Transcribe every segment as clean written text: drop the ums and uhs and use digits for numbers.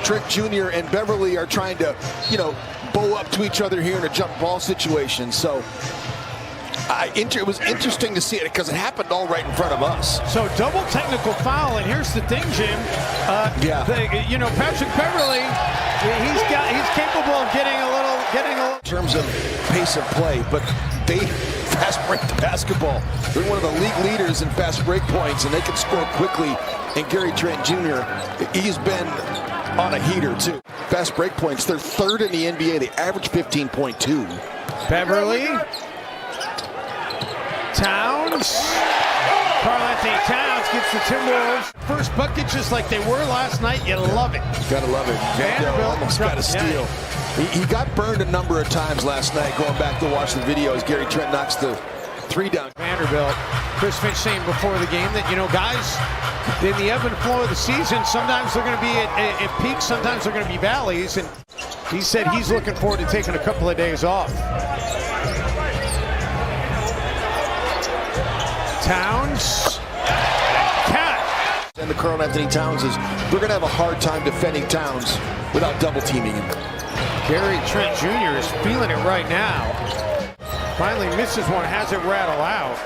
Trent Jr. and Beverly are trying to, bow up to each other here in a jump ball situation. So it was interesting to see it because it happened all right in front of us. So double technical foul, and here's the thing, Jim. Patrick Beverly, he's capable of getting a little. In terms of pace of play, but they fast break the basketball. They're one of the league leaders in fast break points, and they can score quickly. And Gary Trent Jr., he's been on a heater too. Fast break points, they're third in the NBA. They average 15.2. Beverly. Towns. Karl-Anthony Towns gets the Timberwolves. First bucket just like they were last night. You love it. Gotta love it. Vanderbilt almost got a steal. Yeah. He got burned a number of times last night, going back to watch the video as Gary Trent knocks the three down. Vanderbilt. Chris Finch saying before the game that, guys, in the ebb and flow of the season, sometimes they're going to be at peaks, sometimes they're going to be valleys. And he said he's looking forward to taking a couple of days off. Towns. And the Karl-Anthony Towns is, we're going to have a hard time defending Towns without double teaming him. Gary Trent Jr. is feeling it right now. Finally misses one, has it rattle out.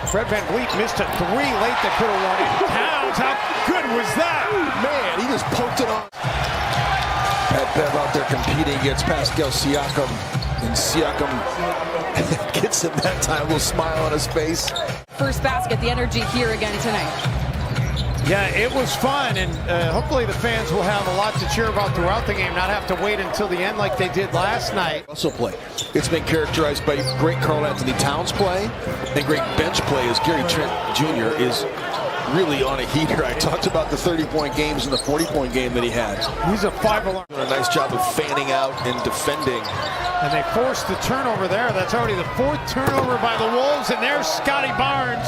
Fred VanVleet missed a three late that could have won it. Towns, how good was that? Man, he just poked it on. Pat Bev out there competing against Pascal Siakam. And Siakam gets him that time, a little smile on his face. First basket, the energy here again tonight. Yeah, it was fun, and hopefully the fans will have a lot to cheer about throughout the game, not have to wait until the end like they did last night. Also play. It's been characterized by great Karl-Anthony Towns play and great bench play as Gary Trent Jr. is really on a heater. I talked about the 30-point games and the 40-point game that he had. He's a 5-alarm. Doing a nice job of fanning out and defending. And they forced the turnover there. That's already the fourth turnover by the Wolves, and there's Scotty Barnes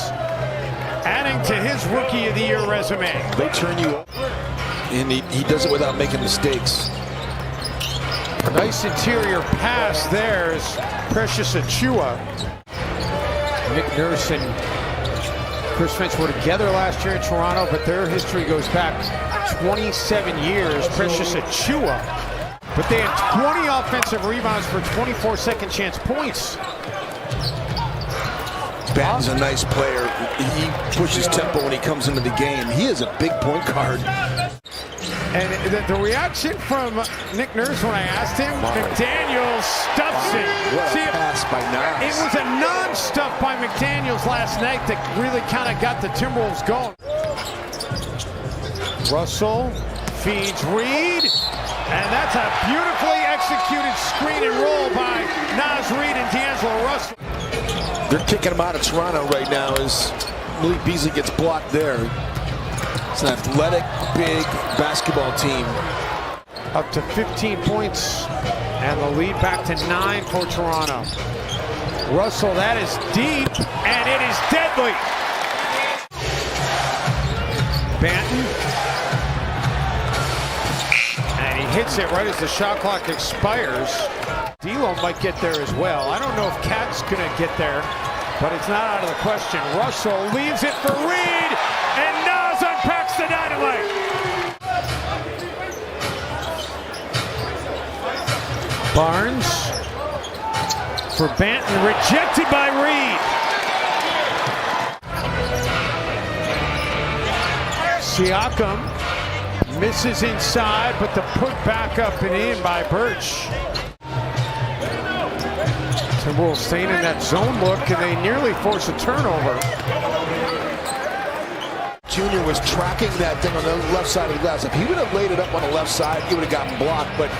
adding to his Rookie of the Year resume. They turn you over, and he does it without making mistakes. Nice interior pass there is Precious Achiuwa. Nick Nurse and Chris Finch were together last year in Toronto, but their history goes back 27 years. Precious Achiuwa. But they had 20 offensive rebounds for 24 second chance points. Batten's a nice player. He pushes tempo when he comes into the game. He is a big point guard. And the reaction from Nick Nurse when I asked him, McDaniels stuffs it. What a pass by Nas. It was a non-stuff by McDaniels last night that really kind of got the Timberwolves going. Russell feeds Reed, and that's a beautifully executed screen and roll by Nas Reed and D'Angelo Russell. They're kicking him out of Toronto right now as Malik Beasley gets blocked there. It's an athletic, big basketball team. Up to 15 points, and the lead back to 9 for Toronto. Russell, that is deep, and it is deadly. Banton. And he hits it right as the shot clock expires. D'Lo might get there as well. I don't know if Cat's gonna get there, but it's not out of the question. Russell leaves it for Reed, and Nas unpacks the dynamite. Barnes for Banton, rejected by Reed. Siakam misses inside, but the put back up and in by Birch. Timberwolves staying in that zone look, and they nearly force a turnover. Junior was tracking that thing on the left side of the glass. If he would have laid it up on the left side, he would have gotten blocked, but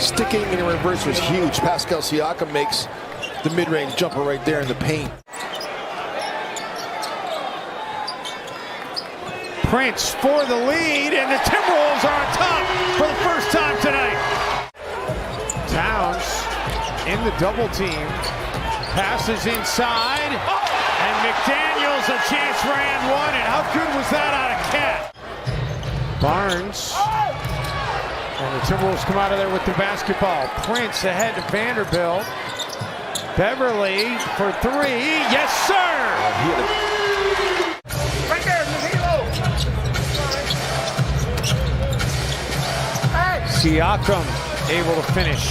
sticking in reverse was huge. Pascal Siakam makes the mid-range jumper right there in the paint. Prince for the lead, and the Timberwolves are on top for the first time tonight. Towns in the double team, passes inside, and McDaniels a chance for and one, and how good was that out of Cat? Barnes, and the Timberwolves come out of there with the basketball. Prince ahead to Vanderbilt. Beverly for three, yes sir! Right there, Halo. Siakam able to finish.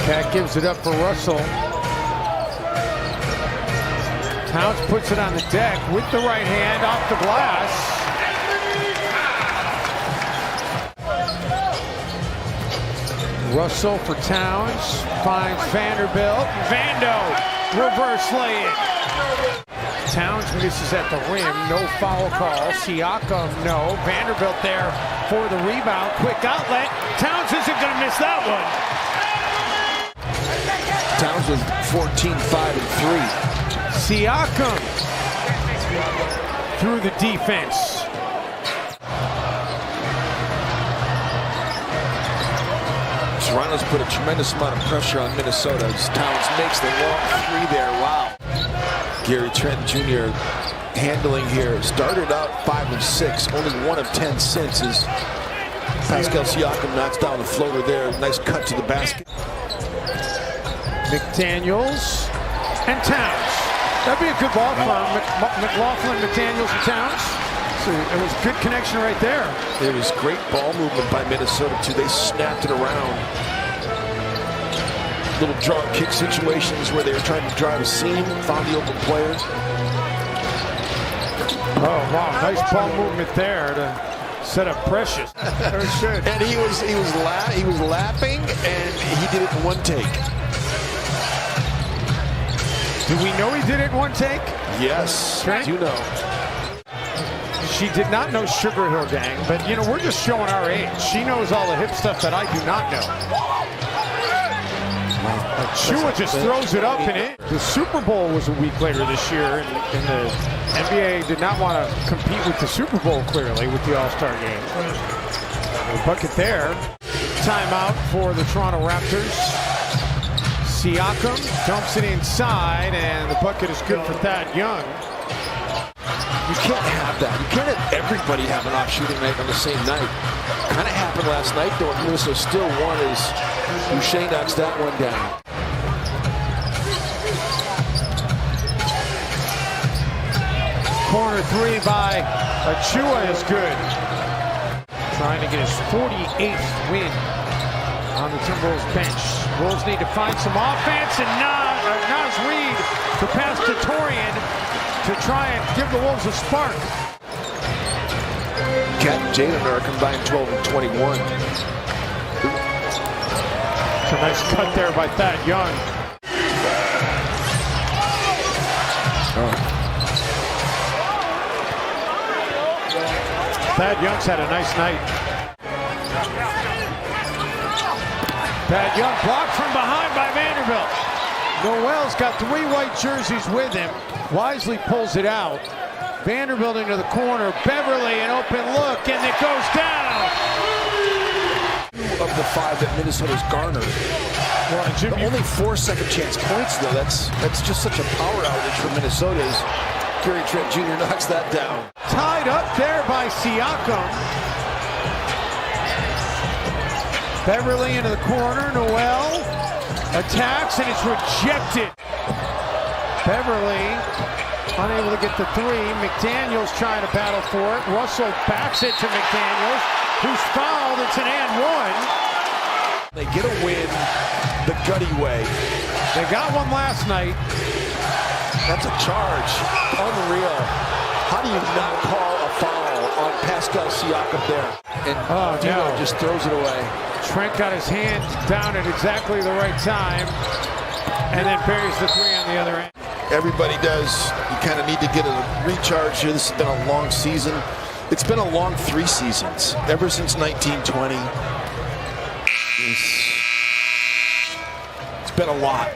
Cat gives it up for Russell. Towns puts it on the deck with the right hand off the glass. Russell for Towns, finds Vanderbilt. Vando, reverse lay-in. Towns misses at the rim, no foul call. Siakam, no. Vanderbilt there for the rebound, quick outlet. Towns isn't gonna miss that one. Towns with 14, 5, and 3. Siakam through the defense. Toronto's put a tremendous amount of pressure on Minnesota as Towns makes the long three there. Wow. Gary Trent Jr. handling here. Started out 5 of 6, only 1 of 10 since as Pascal Siakam knocks down the floater there. Nice cut to the basket. McDaniels and Towns. That'd be a good ball for McLaughlin, McDaniels, and Towns. So it was good connection right there. It was great ball movement by Minnesota too. They snapped it around. Little draw kick situations where they were trying to drive a seam, found the open players. Oh wow, nice ball movement there to set up Precious. Very good. And he was laughing, and he did it in one take. Do we know he did it in one take? Yes, Trent? you know. She did not know Sugar Hill Gang, but you know, we're just showing our age. She knows all the hip stuff that I do not know. Chua just throws it up and in. The Super Bowl was a week later this year, and the NBA did not want to compete with the Super Bowl, clearly, with the All-Star game. A bucket there. Timeout for the Toronto Raptors. Siakam dumps it inside, and the bucket is good for Thad Young. You can't have that. You can't have everybody have an off shooting night on the same night. Kind of happened last night, though. Minnesota still won as Boucher knocks that one down. Corner three by Achua is good. Trying to get his 48th win on the Timberwolves bench. Wolves need to find some offense, and Naz Reid to pass to Torian to try and give the Wolves a spark. Cat and Jaden are combined 12 and 21. It's a nice cut there by Thad Young. Thad Young's had a nice night. Thad Young blocked from behind by Vanderbilt. Noel's got 3 white jerseys with him. Wisely pulls it out. Vanderbilt into the corner. Beverly, an open look, and it goes down. Of the 5 that Minnesota's garnered. Well, Jim, only 4 second chance points, though. That's just such a power outage for Minnesota's. Gary Trent Jr. knocks that down. Tied up there by Siakam. Beverly into the corner. Noel attacks, and it's rejected. Beverly unable to get the 3. McDaniels trying to battle for it. Russell backs it to McDaniels, who's fouled. It's an and 1. They get a win the gutty way. They got one last night. That's a charge. Unreal. How do you not call a foul on Pascal Siakam there? And Dino just throws it away. Trent got his hand down at exactly the right time, and then buries the 3 on the other end. Everybody does. You kind of need to get a recharge here. This has been a long season. It's been a long 3 seasons. Ever since 1920. It's been a lot.